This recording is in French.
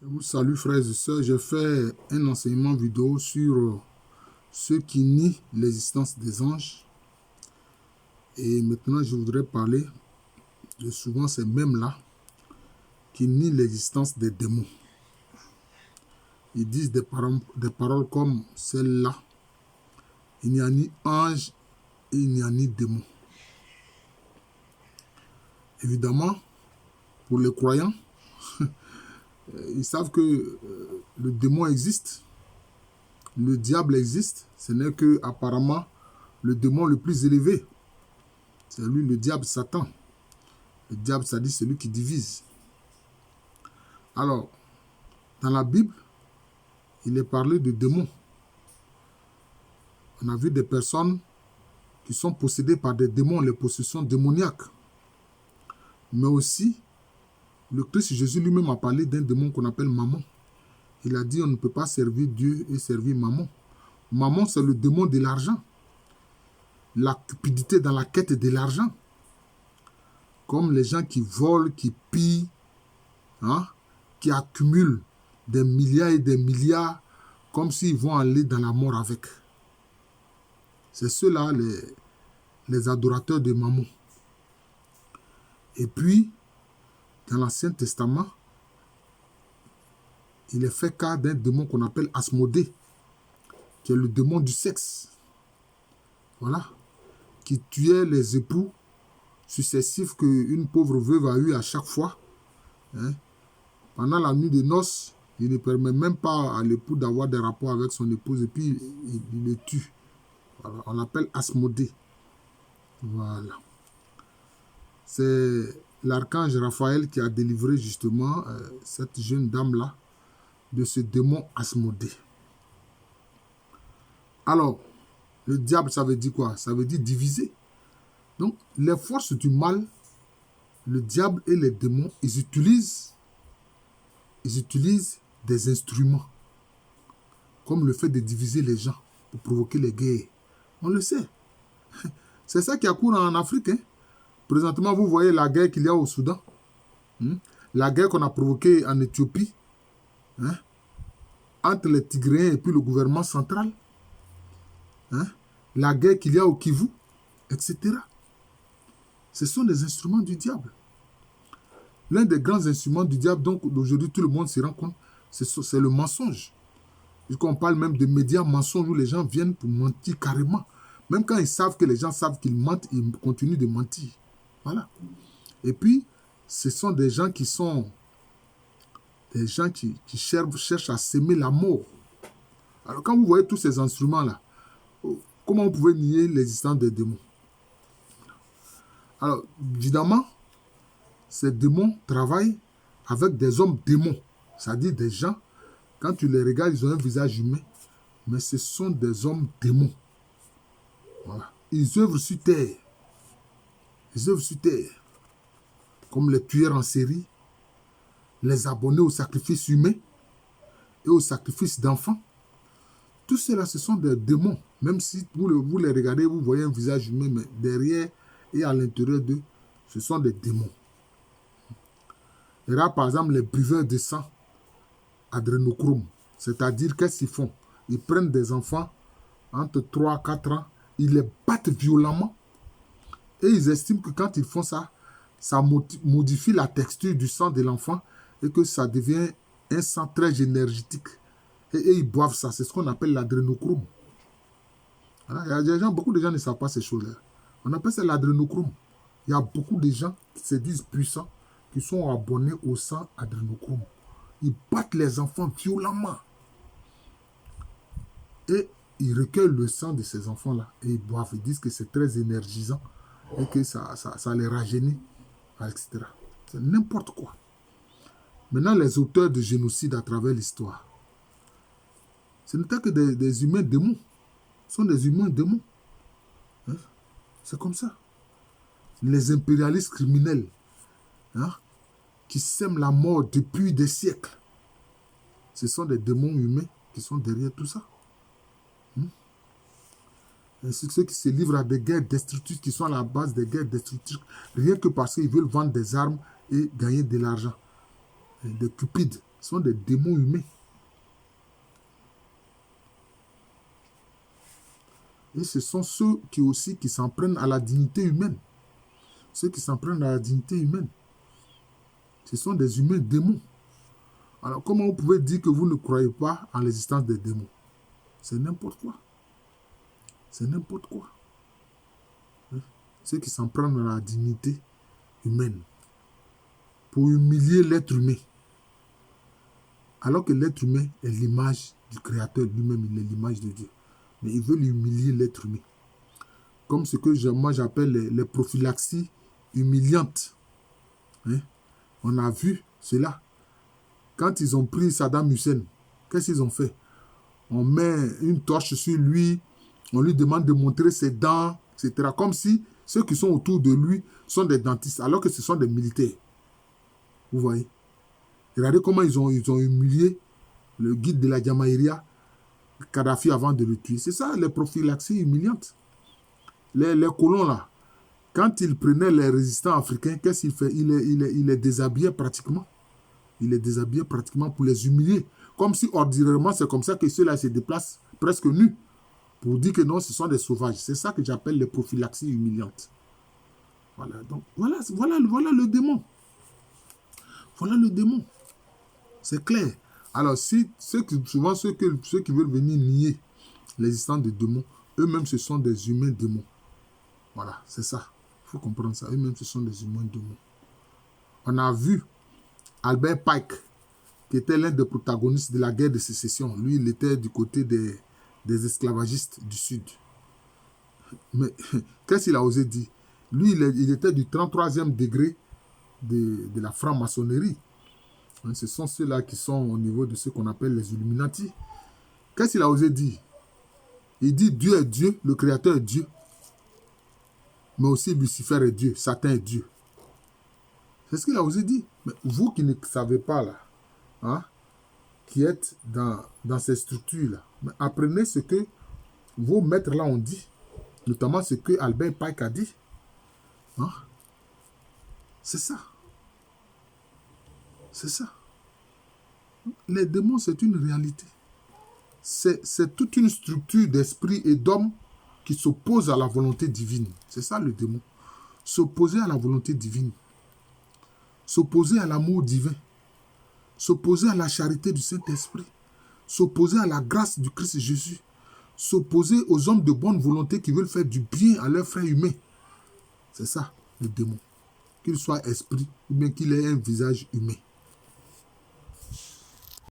Je vous salue frères et sœurs, j'ai fait un enseignement vidéo sur ceux qui nient l'existence des anges. Et maintenant je voudrais parler de souvent ces mêmes-là qui nient l'existence des démons. Ils disent des paroles comme celle-là. Il n'y a ni ange et il n'y a ni démon. Évidemment, pour les croyants, ils savent que le démon existe, le diable existe. Ce n'est que apparemment le démon le plus élevé. C'est lui le diable Satan. Le diable, ça dit celui qui divise. Alors, dans la Bible, il est parlé de démons. On a vu des personnes qui sont possédées par des démons, les possessions démoniaques. Mais aussi, le Christ Jésus lui-même a parlé d'un démon qu'on appelle Mammon. Il a dit on ne peut pas servir Dieu et servir Mammon. Mammon, c'est le démon de l'argent. La cupidité dans la quête de l'argent. Comme les gens qui volent, qui pillent, qui accumulent des milliards et des milliards, comme s'ils vont aller dans la mort avec. C'est ceux-là, les adorateurs de Mammon. Et puis, dans l'Ancien Testament, il est fait cas d'un démon qu'on appelle Asmodée, qui est le démon du sexe. Voilà. Qui tuait les époux successifs qu'une pauvre veuve a eu à chaque fois. Pendant la nuit de noces, il ne permet même pas à l'époux d'avoir des rapports avec son épouse et puis il le tue. Voilà. On l'appelle Asmodée. Voilà. C'est l'archange Raphaël qui a délivré justement cette jeune dame-là de ce démon Asmodée. Alors, le diable, ça veut dire quoi? Ça veut dire diviser. Donc, les forces du mal, le diable et les démons, ils utilisent des instruments, comme le fait de diviser les gens pour provoquer les guerres. On le sait. C'est ça qui a cours en Afrique. Présentement, vous voyez la guerre qu'il y a au Soudan. La guerre qu'on a provoquée en Éthiopie. Entre les Tigréens et puis le gouvernement central. La guerre qu'il y a au Kivu, etc. Ce sont des instruments du diable. L'un des grands instruments du diable, donc aujourd'hui tout le monde se rend compte, c'est le mensonge. Puisqu'on parle même de médias mensonges où les gens viennent pour mentir carrément. Même quand ils savent que les gens savent qu'ils mentent, ils continuent de mentir. Voilà. Et puis, ce sont des gens qui cherchent à s'aimer la mort. Alors quand vous voyez tous ces instruments-là, comment vous pouvez nier l'existence des démons? Alors, évidemment, ces démons travaillent avec des hommes démons. C'est-à-dire des gens, quand tu les regardes, ils ont un visage humain, mais ce sont des hommes démons. Voilà. Ils œuvrent sur terre. Ils œuvrent sur terre. Comme les tueurs en série, les abonnés au sacrifice humain et au sacrifice d'enfants. Tout cela, ce sont des démons. Même si vous les regardez, vous voyez un visage humain, mais derrière et à l'intérieur d'eux, ce sont des démons. Il y a par exemple les buveurs de sang, adrénochrome. C'est-à-dire, qu'est-ce qu'ils font? Ils prennent des enfants entre 3 et 4 ans, ils les battent violemment et ils estiment que quand ils font ça, ça modifie la texture du sang de l'enfant et que ça devient un sang très énergétique. Et ils boivent ça. C'est ce qu'on appelle l'adrénochrome. Voilà. Il y a des gens, beaucoup de gens ne savent pas ces choses-là. On appelle ça l'adrénochrome. Il y a beaucoup de gens qui se disent puissants, qui sont abonnés au sang adrénochrome. Ils battent les enfants violemment. Et ils recueillent le sang de ces enfants-là. Et ils boivent. Ils disent que c'est très énergisant. Et que ça les rajeunit, etc. C'est n'importe quoi. Maintenant, les auteurs de génocide à travers l'histoire, ce n'étaient que des humains démons. Ce sont des humains démons. C'est comme ça. Les impérialistes criminels qui sèment la mort depuis des siècles, ce sont des démons humains qui sont derrière tout ça. Et ceux qui se livrent à des guerres destructrices, qui sont à la base des guerres destructrices, rien que parce qu'ils veulent vendre des armes et gagner de l'argent. Des cupides. Ce sont des démons humains. Et ce sont ceux qui s'en prennent à la dignité humaine. Ceux qui s'en prennent à la dignité humaine. Ce sont des humains démons. Alors, comment vous pouvez dire que vous ne croyez pas en l'existence des démons? C'est n'importe quoi. C'est n'importe quoi. Ceux qui s'en prennent à la dignité humaine pour humilier l'être humain. Alors que l'être humain est l'image du Créateur lui-même, il est l'image de Dieu. Mais ils veulent humilier l'être humain. Comme ce que moi j'appelle les prophylaxies humiliantes. Hein? On a vu cela. Quand ils ont pris Saddam Hussein, qu'est-ce qu'ils ont fait? On met une torche sur lui, on lui demande de montrer ses dents, etc. Comme si ceux qui sont autour de lui sont des dentistes, alors que ce sont des militaires. Vous voyez? Regardez comment ils ont humilié le guide de la Jamaïria, Kadhafi, avant de le tuer. C'est ça, les prophylaxies humiliantes. Les colons, là, quand ils prenaient les résistants africains, qu'est-ce qu'il fait? Il les déshabillait pratiquement. Il les déshabillait pratiquement pour les humilier. Comme si, ordinairement, c'est comme ça que ceux-là se déplacent presque nus. Pour dire que non, ce sont des sauvages. C'est ça que j'appelle les prophylaxies humiliantes. Voilà, donc, voilà le démon. Voilà le démon. C'est clair. Alors, souvent, ceux qui veulent venir nier l'existence des démons, eux-mêmes, ce sont des humains démons. Voilà, c'est ça. Il faut comprendre ça. Eux-mêmes, ce sont des humains démons. On a vu Albert Pike, qui était l'un des protagonistes de la guerre de sécession. Lui, il était du côté des esclavagistes du Sud. Mais qu'est-ce qu'il a osé dire? Lui, il était du 33e degré de la franc-maçonnerie. Ce sont ceux-là qui sont au niveau de ce qu'on appelle les Illuminati. Qu'est-ce qu'il a osé dire? Il dit Dieu est Dieu, le Créateur est Dieu. Mais aussi Lucifer est Dieu, Satan est Dieu. C'est ce qu'il a osé dire. Mais vous qui ne savez pas là, hein, qui êtes dans ces structures-là, apprenez ce que vos maîtres là ont dit, notamment ce que Albert Pike a dit. Hein? C'est ça. C'est ça. Les démons, c'est une réalité. C'est toute une structure d'esprit et d'homme qui s'oppose à la volonté divine. C'est ça le démon. S'opposer à la volonté divine. S'opposer à l'amour divin. S'opposer à la charité du Saint-Esprit. S'opposer à la grâce du Christ Jésus. S'opposer aux hommes de bonne volonté qui veulent faire du bien à leurs frères humains. C'est ça, le démon. Qu'il soit esprit ou bien qu'il ait un visage humain.